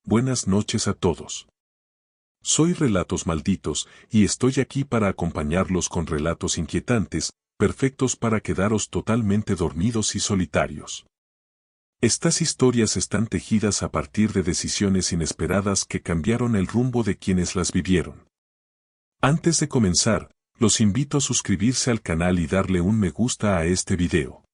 Buenas noches a todos. Soy Relatos Malditos y estoy aquí para acompañarlos con relatos inquietantes, perfectos para quedaros totalmente dormidos y solitarios. Estas historias están tejidas a partir de decisiones inesperadas que cambiaron el rumbo de quienes las vivieron. Antes de comenzar, los invito a suscribirse al canal y darle un me gusta a este video.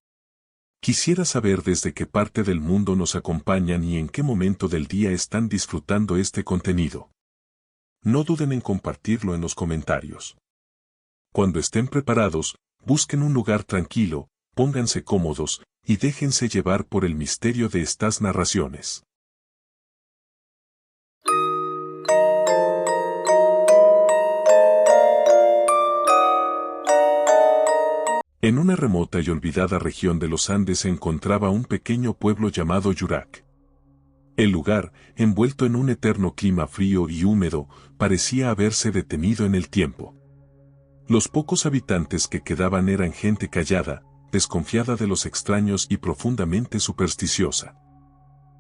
Quisiera saber desde qué parte del mundo nos acompañan y en qué momento del día están disfrutando este contenido. No duden en compartirlo en los comentarios. Cuando estén preparados, busquen un lugar tranquilo, pónganse cómodos y déjense llevar por el misterio de estas narraciones. En una remota y olvidada región de los Andes se encontraba un pequeño pueblo llamado Yurak. El lugar, envuelto en un eterno clima frío y húmedo, parecía haberse detenido en el tiempo. Los pocos habitantes que quedaban eran gente callada, desconfiada de los extraños y profundamente supersticiosa.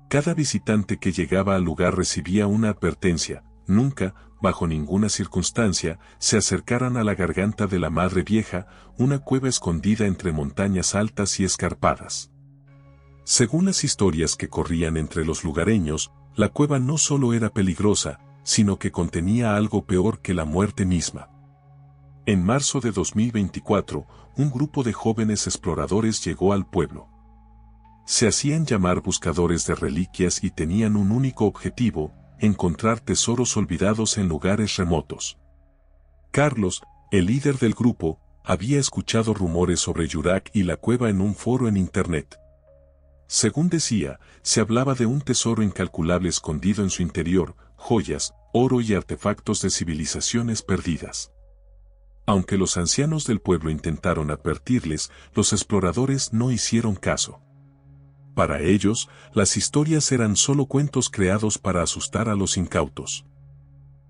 Cada visitante que llegaba al lugar recibía una advertencia: nunca, bajo ninguna circunstancia, se acercaran a la garganta de la Madre Vieja, una cueva escondida entre montañas altas y escarpadas. Según las historias que corrían entre los lugareños, la cueva no solo era peligrosa, sino que contenía algo peor que la muerte misma. En marzo de 2024, un grupo de jóvenes exploradores llegó al pueblo. Se hacían llamar buscadores de reliquias y tenían un único objetivo: encontrar tesoros olvidados en lugares remotos. Carlos, el líder del grupo, había escuchado rumores sobre Yurak y la cueva en un foro en internet. Según decía, se hablaba de un tesoro incalculable escondido en su interior, joyas, oro y artefactos de civilizaciones perdidas. Aunque los ancianos del pueblo intentaron advertirles, los exploradores no hicieron caso. Para ellos, las historias eran solo cuentos creados para asustar a los incautos.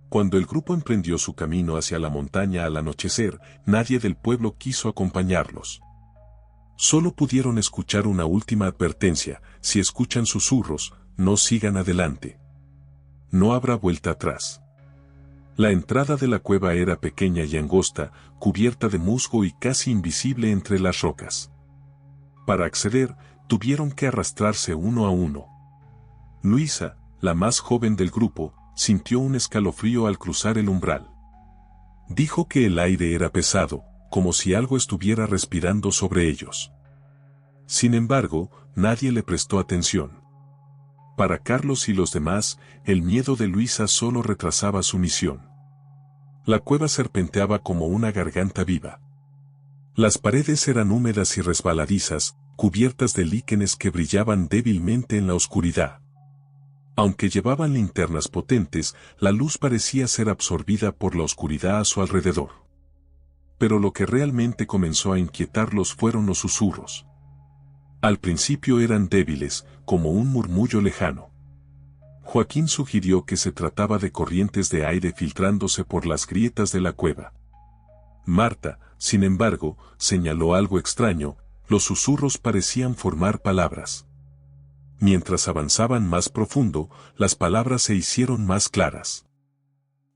Cuando el grupo emprendió su camino hacia la montaña al anochecer, nadie del pueblo quiso acompañarlos. Solo pudieron escuchar una última advertencia: si escuchan susurros, no sigan adelante. No habrá vuelta atrás. La entrada de la cueva era pequeña y angosta, cubierta de musgo y casi invisible entre las rocas. Para acceder, tuvieron que arrastrarse uno a uno. Luisa, la más joven del grupo, sintió un escalofrío al cruzar el umbral. Dijo que el aire era pesado, como si algo estuviera respirando sobre ellos. Sin embargo, nadie le prestó atención. Para Carlos y los demás, el miedo de Luisa solo retrasaba su misión. La cueva serpenteaba como una garganta viva. Las paredes eran húmedas y resbaladizas, cubiertas de líquenes que brillaban débilmente en la oscuridad. Aunque llevaban linternas potentes, la luz parecía ser absorbida por la oscuridad a su alrededor. Pero lo que realmente comenzó a inquietarlos fueron los susurros. Al principio eran débiles, como un murmullo lejano. Joaquín sugirió que se trataba de corrientes de aire filtrándose por las grietas de la cueva. Marta, sin embargo, señaló algo extraño: los susurros parecían formar palabras. Mientras avanzaban más profundo, las palabras se hicieron más claras.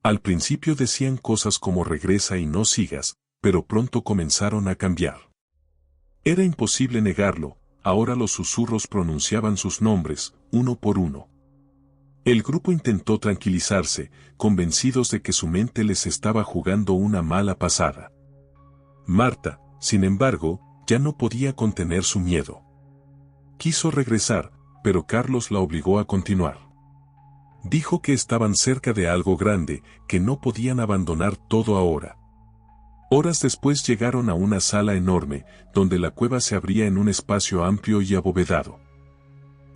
Al principio decían cosas como regresa y no sigas, pero pronto comenzaron a cambiar. Era imposible negarlo, ahora los susurros pronunciaban sus nombres, uno por uno. El grupo intentó tranquilizarse, convencidos de que su mente les estaba jugando una mala pasada. Marta, sin embargo, ya no podía contener su miedo. Quiso regresar, pero Carlos la obligó a continuar. Dijo que estaban cerca de algo grande, que no podían abandonar todo ahora. Horas después llegaron a una sala enorme, donde la cueva se abría en un espacio amplio y abovedado.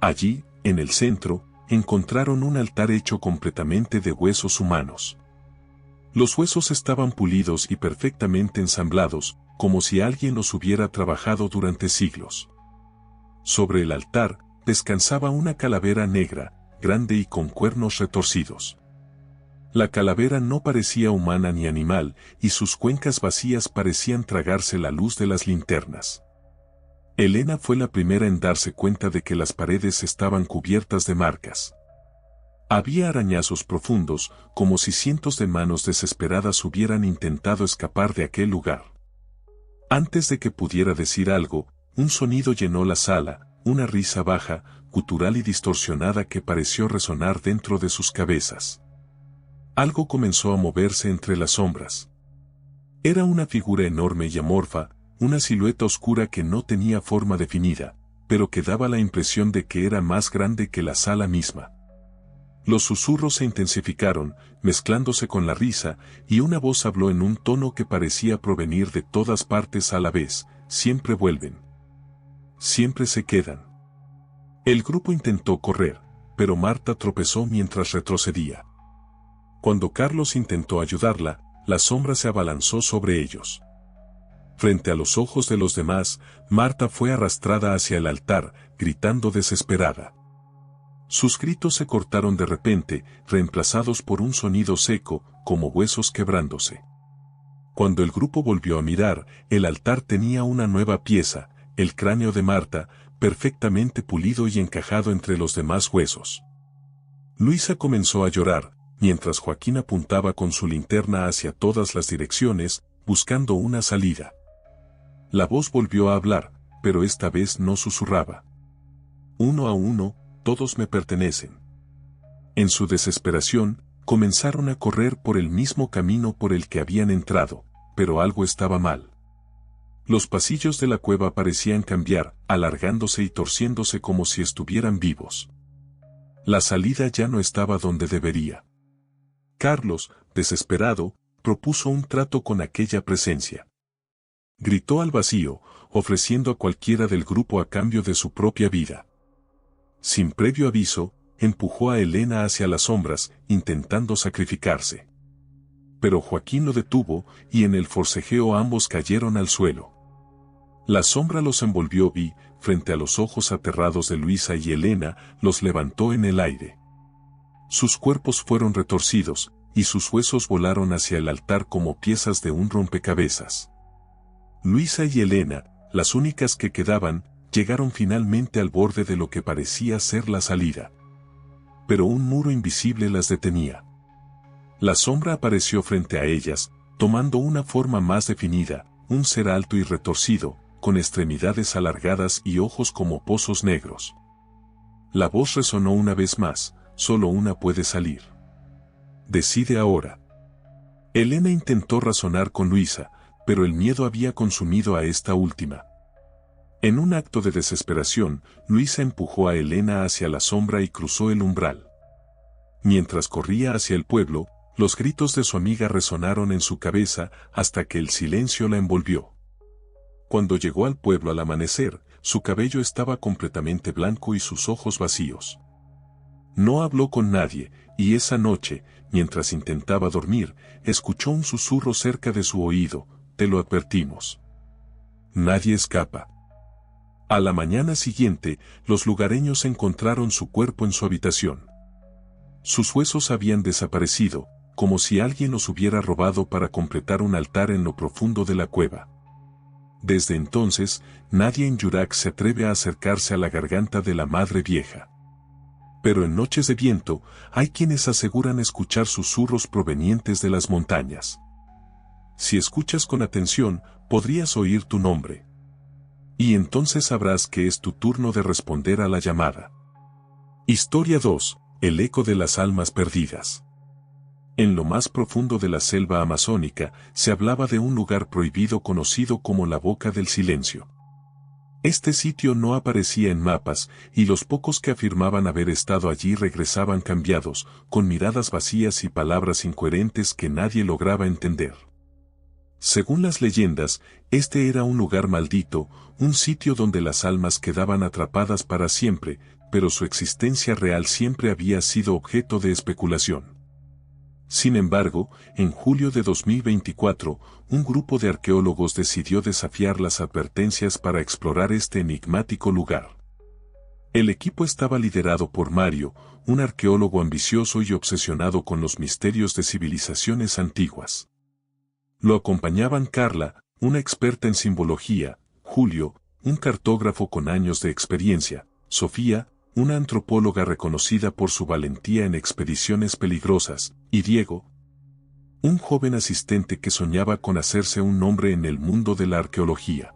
Allí, en el centro, encontraron un altar hecho completamente de huesos humanos. Los huesos estaban pulidos y perfectamente ensamblados, como si alguien los hubiera trabajado durante siglos. Sobre el altar, descansaba una calavera negra, grande y con cuernos retorcidos. La calavera no parecía humana ni animal, y sus cuencas vacías parecían tragarse la luz de las linternas. Elena fue la primera en darse cuenta de que las paredes estaban cubiertas de marcas. Había arañazos profundos, como si cientos de manos desesperadas hubieran intentado escapar de aquel lugar. Antes de que pudiera decir algo, un sonido llenó la sala, una risa baja, gutural y distorsionada que pareció resonar dentro de sus cabezas. Algo comenzó a moverse entre las sombras. Era una figura enorme y amorfa, una silueta oscura que no tenía forma definida, pero que daba la impresión de que era más grande que la sala misma. Los susurros se intensificaron, mezclándose con la risa, y una voz habló en un tono que parecía provenir de todas partes a la vez: siempre vuelven. Siempre se quedan. El grupo intentó correr, pero Marta tropezó mientras retrocedía. Cuando Carlos intentó ayudarla, la sombra se abalanzó sobre ellos. Frente a los ojos de los demás, Marta fue arrastrada hacia el altar, gritando desesperada. Sus gritos se cortaron de repente, reemplazados por un sonido seco, como huesos quebrándose. Cuando el grupo volvió a mirar, el altar tenía una nueva pieza, el cráneo de Marta, perfectamente pulido y encajado entre los demás huesos. Luisa comenzó a llorar, mientras Joaquín apuntaba con su linterna hacia todas las direcciones, buscando una salida. La voz volvió a hablar, pero esta vez no susurraba. Uno a uno, todos me pertenecen. En su desesperación, comenzaron a correr por el mismo camino por el que habían entrado, pero algo estaba mal. Los pasillos de la cueva parecían cambiar, alargándose y torciéndose como si estuvieran vivos. La salida ya no estaba donde debería. Carlos, desesperado, propuso un trato con aquella presencia. Gritó al vacío, ofreciendo a cualquiera del grupo a cambio de su propia vida. Sin previo aviso, empujó a Elena hacia las sombras, intentando sacrificarse. Pero Joaquín lo detuvo, y en el forcejeo ambos cayeron al suelo. La sombra los envolvió y, frente a los ojos aterrados de Luisa y Elena, los levantó en el aire. Sus cuerpos fueron retorcidos, y sus huesos volaron hacia el altar como piezas de un rompecabezas. Luisa y Elena, las únicas que quedaban, llegaron finalmente al borde de lo que parecía ser la salida. Pero un muro invisible las detenía. La sombra apareció frente a ellas, tomando una forma más definida, un ser alto y retorcido, con extremidades alargadas y ojos como pozos negros. La voz resonó una vez más: solo una puede salir. Decide ahora. Elena intentó razonar con Luisa, pero el miedo había consumido a esta última. En un acto de desesperación, Luisa empujó a Elena hacia la sombra y cruzó el umbral. Mientras corría hacia el pueblo, los gritos de su amiga resonaron en su cabeza hasta que el silencio la envolvió. Cuando llegó al pueblo al amanecer, su cabello estaba completamente blanco y sus ojos vacíos. No habló con nadie, y esa noche, mientras intentaba dormir, escuchó un susurro cerca de su oído: te lo advertimos. Nadie escapa. A la mañana siguiente, los lugareños encontraron su cuerpo en su habitación. Sus huesos habían desaparecido, como si alguien los hubiera robado para completar un altar en lo profundo de la cueva. Desde entonces, nadie en Yurak se atreve a acercarse a la garganta de la madre vieja. Pero en noches de viento, hay quienes aseguran escuchar susurros provenientes de las montañas. Si escuchas con atención, podrías oír tu nombre. Y entonces sabrás que es tu turno de responder a la llamada. Historia 2. El eco de las almas perdidas. En lo más profundo de la selva amazónica, se hablaba de un lugar prohibido conocido como la Boca del Silencio. Este sitio no aparecía en mapas, y los pocos que afirmaban haber estado allí regresaban cambiados, con miradas vacías y palabras incoherentes que nadie lograba entender. Según las leyendas, este era un lugar maldito, un sitio donde las almas quedaban atrapadas para siempre, pero su existencia real siempre había sido objeto de especulación. Sin embargo, en julio de 2024, un grupo de arqueólogos decidió desafiar las advertencias para explorar este enigmático lugar. El equipo estaba liderado por Mario, un arqueólogo ambicioso y obsesionado con los misterios de civilizaciones antiguas. Lo acompañaban Carla, una experta en simbología; Julio, un cartógrafo con años de experiencia; Sofía, una antropóloga reconocida por su valentía en expediciones peligrosas, y Diego, un joven asistente que soñaba con hacerse un nombre en el mundo de la arqueología.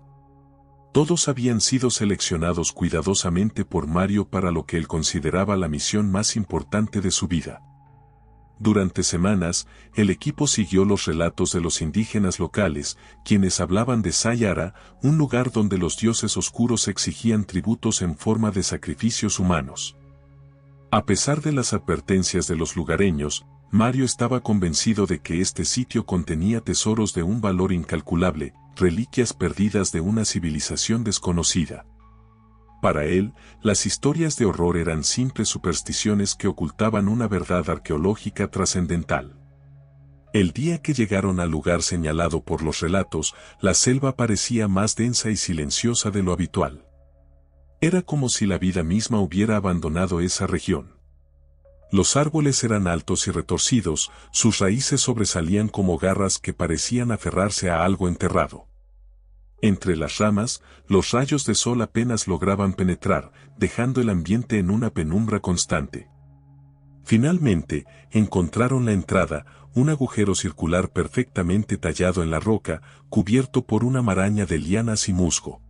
Todos habían sido seleccionados cuidadosamente por Mario para lo que él consideraba la misión más importante de su vida. Durante semanas, el equipo siguió los relatos de los indígenas locales, quienes hablaban de Sayara, un lugar donde los dioses oscuros exigían tributos en forma de sacrificios humanos. A pesar de las advertencias de los lugareños, Mario estaba convencido de que este sitio contenía tesoros de un valor incalculable, reliquias perdidas de una civilización desconocida. Para él, las historias de horror eran simples supersticiones que ocultaban una verdad arqueológica trascendental. El día que llegaron al lugar señalado por los relatos, la selva parecía más densa y silenciosa de lo habitual. Era como si la vida misma hubiera abandonado esa región. Los árboles eran altos y retorcidos, sus raíces sobresalían como garras que parecían aferrarse a algo enterrado. Entre las ramas, los rayos de sol apenas lograban penetrar, dejando el ambiente en una penumbra constante. Finalmente, encontraron la entrada, un agujero circular perfectamente tallado en la roca, cubierto por una maraña de lianas y musgo.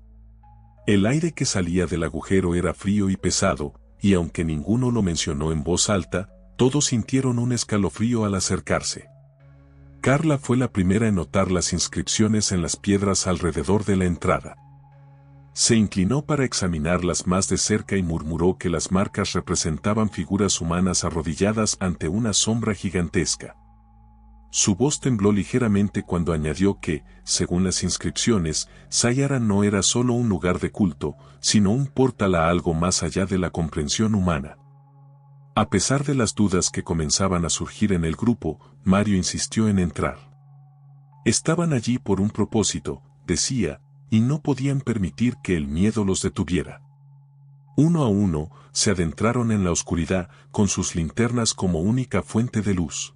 El aire que salía del agujero era frío y pesado, y aunque ninguno lo mencionó en voz alta, todos sintieron un escalofrío al acercarse. Carla fue la primera en notar las inscripciones en las piedras alrededor de la entrada. Se inclinó para examinarlas más de cerca y murmuró que las marcas representaban figuras humanas arrodilladas ante una sombra gigantesca. Su voz tembló ligeramente cuando añadió que, según las inscripciones, Sayara no era solo un lugar de culto, sino un portal a algo más allá de la comprensión humana. A pesar de las dudas que comenzaban a surgir en el grupo, Mario insistió en entrar. Estaban allí por un propósito, decía, y no podían permitir que el miedo los detuviera. Uno a uno, se adentraron en la oscuridad, con sus linternas como única fuente de luz.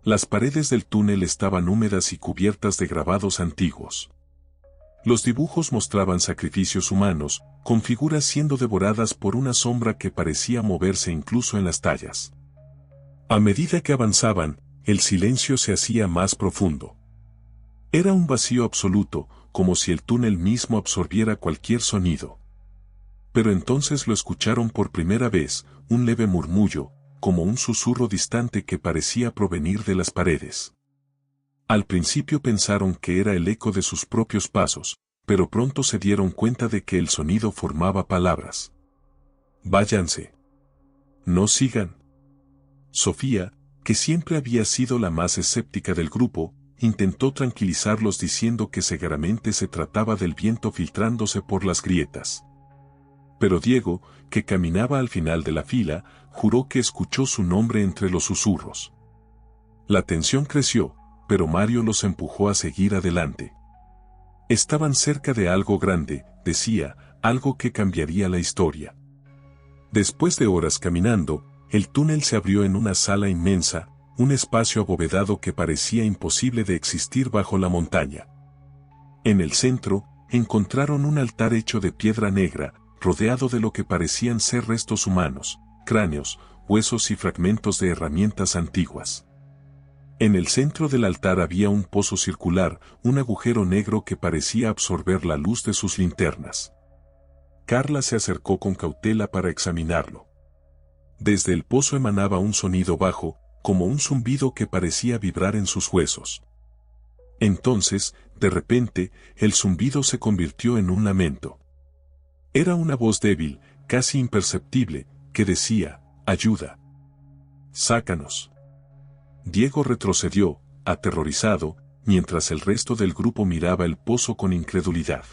Las paredes del túnel estaban húmedas y cubiertas de grabados antiguos. Los dibujos mostraban sacrificios humanos, con figuras siendo devoradas por una sombra que parecía moverse incluso en las tallas. A medida que avanzaban, el silencio se hacía más profundo. Era un vacío absoluto, como si el túnel mismo absorbiera cualquier sonido. Pero entonces lo escucharon por primera vez, un leve murmullo, como un susurro distante que parecía provenir de las paredes. Al principio pensaron que era el eco de sus propios pasos, pero pronto se dieron cuenta de que el sonido formaba palabras. «Váyanse. No sigan». Sofía, que siempre había sido la más escéptica del grupo, intentó tranquilizarlos diciendo que seguramente se trataba del viento filtrándose por las grietas. Pero Diego, que caminaba al final de la fila, juró que escuchó su nombre entre los susurros. La tensión creció, pero Mario los empujó a seguir adelante. Estaban cerca de algo grande, decía, algo que cambiaría la historia. Después de horas caminando, el túnel se abrió en una sala inmensa, un espacio abovedado que parecía imposible de existir bajo la montaña. En el centro, encontraron un altar hecho de piedra negra, rodeado de lo que parecían ser restos humanos, cráneos, huesos y fragmentos de herramientas antiguas. En el centro del altar había un pozo circular, un agujero negro que parecía absorber la luz de sus linternas. Carla se acercó con cautela para examinarlo. Desde el pozo emanaba un sonido bajo, como un zumbido que parecía vibrar en sus huesos. Entonces, de repente, el zumbido se convirtió en un lamento. Era una voz débil, casi imperceptible, que decía, «Ayuda. Sácanos». Diego retrocedió, aterrorizado, mientras el resto del grupo miraba el pozo con incredulidad.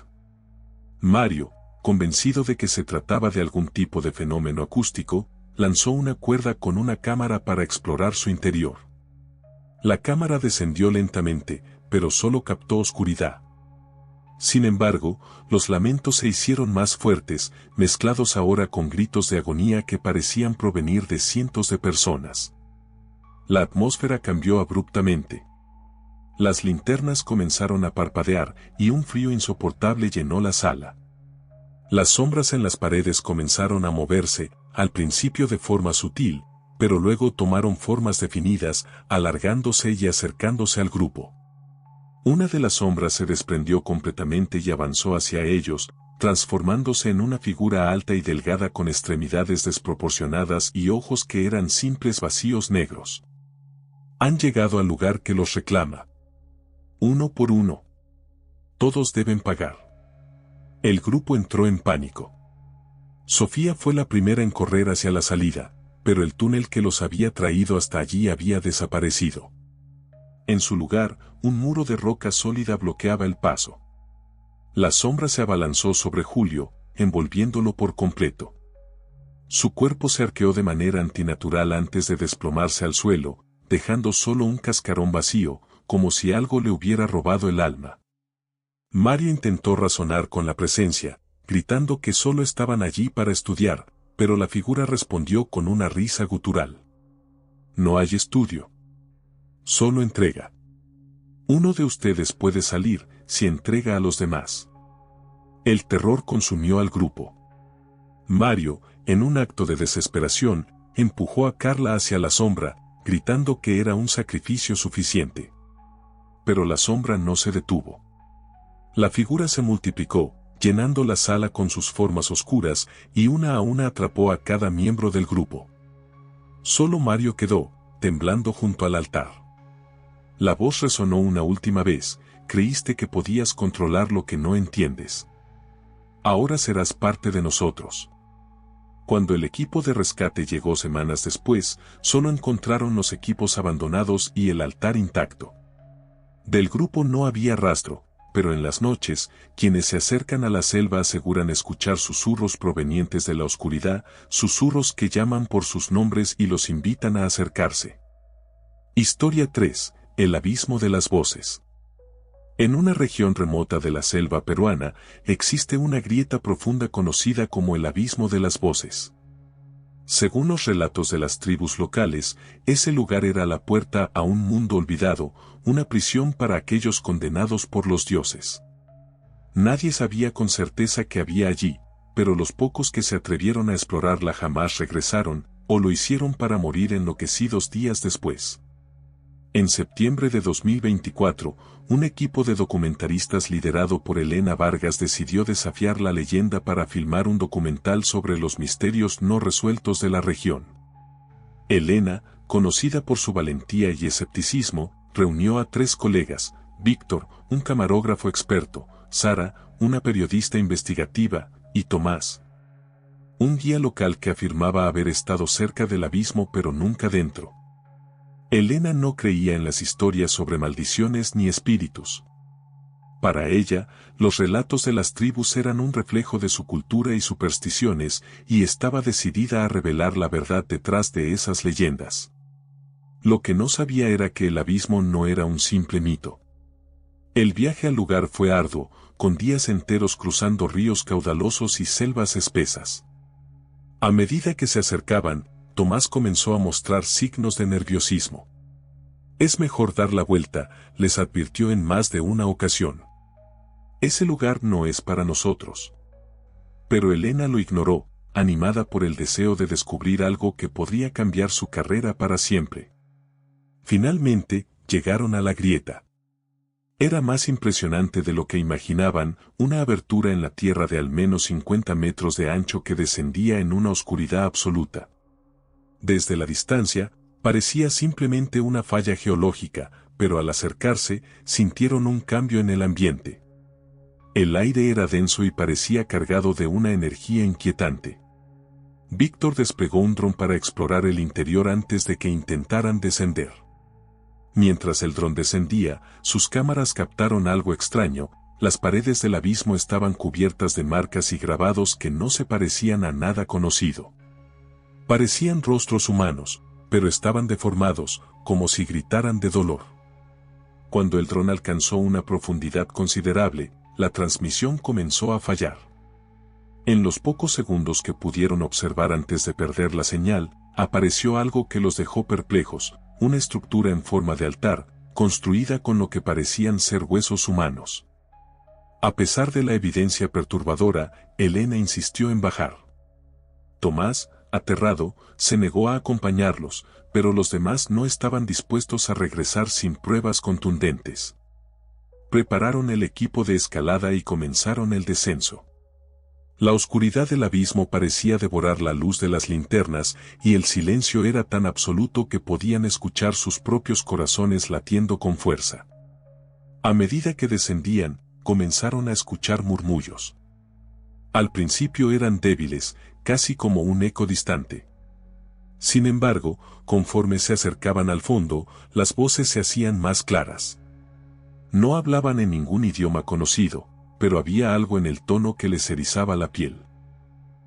Mario, convencido de que se trataba de algún tipo de fenómeno acústico, lanzó una cuerda con una cámara para explorar su interior. La cámara descendió lentamente, pero solo captó oscuridad. Sin embargo, los lamentos se hicieron más fuertes, mezclados ahora con gritos de agonía que parecían provenir de cientos de personas. La atmósfera cambió abruptamente. Las linternas comenzaron a parpadear y un frío insoportable llenó la sala. Las sombras en las paredes comenzaron a moverse, al principio de forma sutil, pero luego tomaron formas definidas, alargándose y acercándose al grupo. Una de las sombras se desprendió completamente y avanzó hacia ellos, transformándose en una figura alta y delgada con extremidades desproporcionadas y ojos que eran simples vacíos negros. Han llegado al lugar que los reclama. Uno por uno. Todos deben pagar. El grupo entró en pánico. Sofía fue la primera en correr hacia la salida, pero el túnel que los había traído hasta allí había desaparecido. En su lugar, un muro de roca sólida bloqueaba el paso. La sombra se abalanzó sobre Julio, envolviéndolo por completo. Su cuerpo se arqueó de manera antinatural antes de desplomarse al suelo, dejando solo un cascarón vacío, como si algo le hubiera robado el alma. Mario intentó razonar con la presencia, gritando que solo estaban allí para estudiar, pero la figura respondió con una risa gutural. No hay estudio. Solo entrega. Uno de ustedes puede salir si entrega a los demás. El terror consumió al grupo. Mario, en un acto de desesperación, empujó a Carla hacia la sombra, gritando que era un sacrificio suficiente. Pero la sombra no se detuvo. La figura se multiplicó, llenando la sala con sus formas oscuras, y una a una atrapó a cada miembro del grupo. Solo Mario quedó, temblando junto al altar. La voz resonó una última vez: creíste que podías controlar lo que no entiendes. Ahora serás parte de nosotros. Cuando el equipo de rescate llegó semanas después, solo encontraron los equipos abandonados y el altar intacto. Del grupo no había rastro, pero en las noches, quienes se acercan a la selva aseguran escuchar susurros provenientes de la oscuridad, susurros que llaman por sus nombres y los invitan a acercarse. Historia 3. El abismo de las voces. En una región remota de la selva peruana, existe una grieta profunda conocida como el abismo de las voces. Según los relatos de las tribus locales, ese lugar era la puerta a un mundo olvidado, una prisión para aquellos condenados por los dioses. Nadie sabía con certeza qué había allí, pero los pocos que se atrevieron a explorarla jamás regresaron, o lo hicieron para morir enloquecidos días después. En septiembre de 2024, un equipo de documentaristas liderado por Elena Vargas decidió desafiar la leyenda para filmar un documental sobre los misterios no resueltos de la región. Elena, conocida por su valentía y escepticismo, reunió a 3 colegas: Víctor, un camarógrafo experto; Sara, una periodista investigativa; y Tomás, un guía local que afirmaba haber estado cerca del abismo pero nunca dentro. Elena no creía en las historias sobre maldiciones ni espíritus. Para ella, los relatos de las tribus eran un reflejo de su cultura y supersticiones, y estaba decidida a revelar la verdad detrás de esas leyendas. Lo que no sabía era que el abismo no era un simple mito. El viaje al lugar fue arduo, con días enteros cruzando ríos caudalosos y selvas espesas. A medida que se acercaban, Tomás comenzó a mostrar signos de nerviosismo. Es mejor dar la vuelta, les advirtió en más de una ocasión. Ese lugar no es para nosotros. Pero Elena lo ignoró, animada por el deseo de descubrir algo que podría cambiar su carrera para siempre. Finalmente, llegaron a la grieta. Era más impresionante de lo que imaginaban, una abertura en la tierra de al menos 50 metros de ancho que descendía en una oscuridad absoluta. Desde la distancia, parecía simplemente una falla geológica, pero al acercarse, sintieron un cambio en el ambiente. El aire era denso y parecía cargado de una energía inquietante. Víctor desplegó un dron para explorar el interior antes de que intentaran descender. Mientras el dron descendía, sus cámaras captaron algo extraño: las paredes del abismo estaban cubiertas de marcas y grabados que no se parecían a nada conocido. Parecían rostros humanos, pero estaban deformados, como si gritaran de dolor. Cuando el dron alcanzó una profundidad considerable, la transmisión comenzó a fallar. En los pocos segundos que pudieron observar antes de perder la señal, apareció algo que los dejó perplejos: una estructura en forma de altar, construida con lo que parecían ser huesos humanos. A pesar de la evidencia perturbadora, Elena insistió en bajar. Tomás, aterrado, se negó a acompañarlos, pero los demás no estaban dispuestos a regresar sin pruebas contundentes. Prepararon el equipo de escalada y comenzaron el descenso. La oscuridad del abismo parecía devorar la luz de las linternas y el silencio era tan absoluto que podían escuchar sus propios corazones latiendo con fuerza. A medida que descendían, comenzaron a escuchar murmullos. Al principio eran débiles, casi como un eco distante. Sin embargo, conforme se acercaban al fondo, las voces se hacían más claras. No hablaban en ningún idioma conocido, pero había algo en el tono que les erizaba la piel.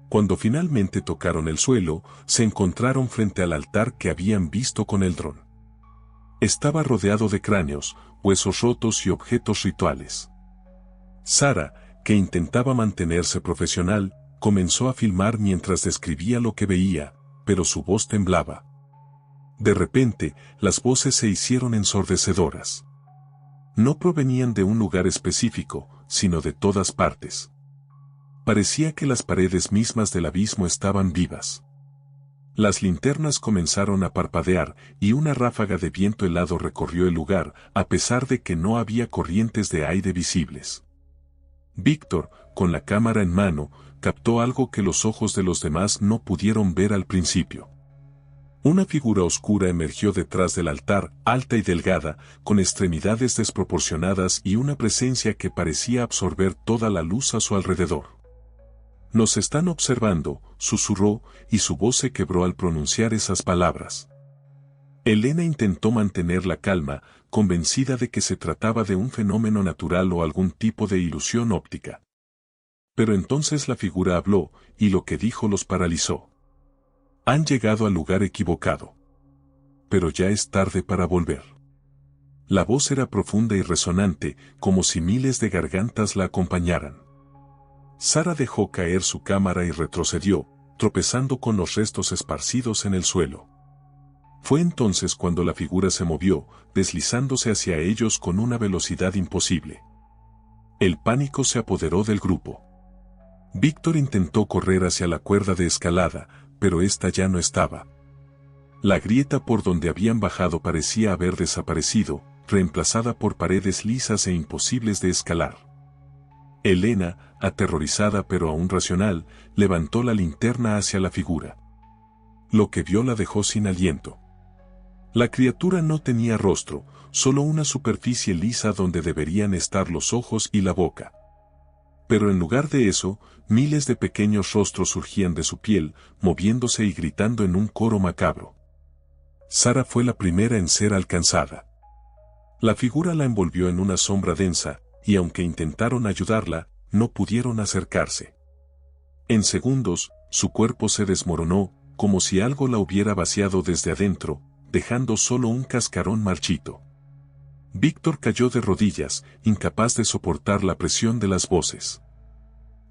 Cuando finalmente tocaron el suelo, se encontraron frente al altar que habían visto con el dron. Estaba rodeado de cráneos, huesos rotos y objetos rituales. Sara, que intentaba mantenerse profesional, comenzó a filmar mientras describía lo que veía, pero su voz temblaba. De repente, las voces se hicieron ensordecedoras. No provenían de un lugar específico, sino de todas partes. Parecía que las paredes mismas del abismo estaban vivas. Las linternas comenzaron a parpadear y una ráfaga de viento helado recorrió el lugar, a pesar de que no había corrientes de aire visibles. Víctor, con la cámara en mano, captó algo que los ojos de los demás no pudieron ver al principio. Una figura oscura emergió detrás del altar, alta y delgada, con extremidades desproporcionadas y una presencia que parecía absorber toda la luz a su alrededor. «Nos están observando», susurró, y su voz se quebró al pronunciar esas palabras. Elena intentó mantener la calma, convencida de que se trataba de un fenómeno natural o algún tipo de ilusión óptica. Pero entonces la figura habló, y lo que dijo los paralizó. Han llegado al lugar equivocado. Pero ya es tarde para volver. La voz era profunda y resonante, como si miles de gargantas la acompañaran. Sara dejó caer su cámara y retrocedió, tropezando con los restos esparcidos en el suelo. Fue entonces cuando la figura se movió, deslizándose hacia ellos con una velocidad imposible. El pánico se apoderó del grupo. Víctor intentó correr hacia la cuerda de escalada, pero ésta ya no estaba. La grieta por donde habían bajado parecía haber desaparecido, reemplazada por paredes lisas e imposibles de escalar. Elena, aterrorizada pero aún racional, levantó la linterna hacia la figura. Lo que vio la dejó sin aliento. La criatura no tenía rostro, solo una superficie lisa donde deberían estar los ojos y la boca. Pero en lugar de eso, miles de pequeños rostros surgían de su piel, moviéndose y gritando en un coro macabro. Sara fue la primera en ser alcanzada. La figura la envolvió en una sombra densa, y aunque intentaron ayudarla, no pudieron acercarse. En segundos, su cuerpo se desmoronó, como si algo la hubiera vaciado desde adentro, dejando solo un cascarón marchito. Víctor cayó de rodillas, incapaz de soportar la presión de las voces.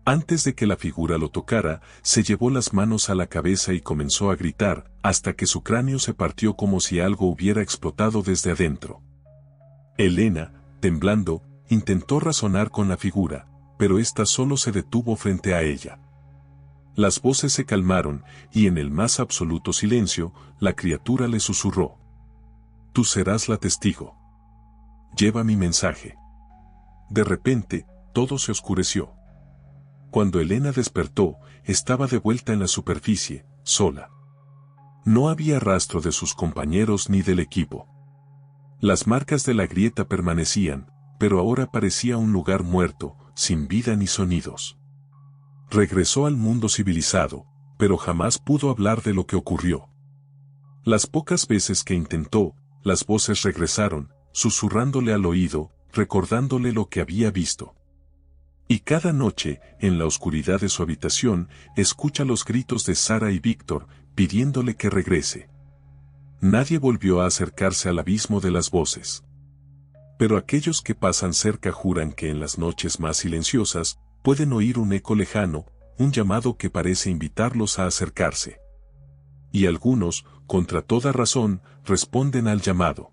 Antes de que la figura lo tocara, se llevó las manos a la cabeza y comenzó a gritar, hasta que su cráneo se partió como si algo hubiera explotado desde adentro. Elena, temblando, intentó razonar con la figura, pero ésta solo se detuvo frente a ella. Las voces se calmaron, y en el más absoluto silencio, la criatura le susurró. Tú serás la testigo. Lleva mi mensaje. De repente, todo se oscureció. Cuando Elena despertó, estaba de vuelta en la superficie, sola. No había rastro de sus compañeros ni del equipo. Las marcas de la grieta permanecían, pero ahora parecía un lugar muerto, sin vida ni sonidos. Regresó al mundo civilizado, pero jamás pudo hablar de lo que ocurrió. Las pocas veces que intentó, las voces regresaron, susurrándole al oído, recordándole lo que había visto. Y cada noche, en la oscuridad de su habitación, escucha los gritos de Sara y Víctor, pidiéndole que regrese. Nadie volvió a acercarse al abismo de las voces. Pero aquellos que pasan cerca juran que en las noches más silenciosas, pueden oír un eco lejano, un llamado que parece invitarlos a acercarse. Y algunos, contra toda razón, responden al llamado.